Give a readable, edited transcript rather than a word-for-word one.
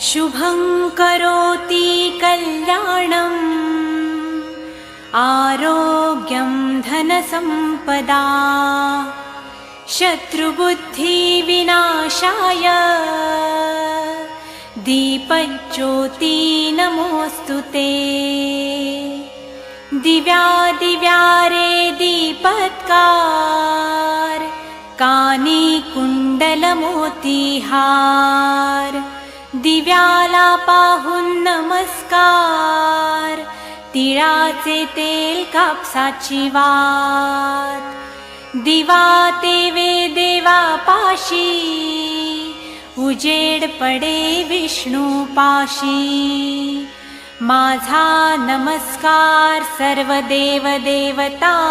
शुभं करोति कल्याणम् आरोग्यं धनसम्पदा शत्रुबुद्धिविनाशाय दीपज्योति नमोऽस्तुते। दिव्यादिव्यारे दीपत्कार कानी कुंडलमोतीहार दिव्याला पाहून नमस्कार तिळाचे तेल कापसाची वात दिवा तेवे देवापाशी उजेड पडे विष्णूपाशी माझा नमस्कार सर्व देव देवतांपाशी।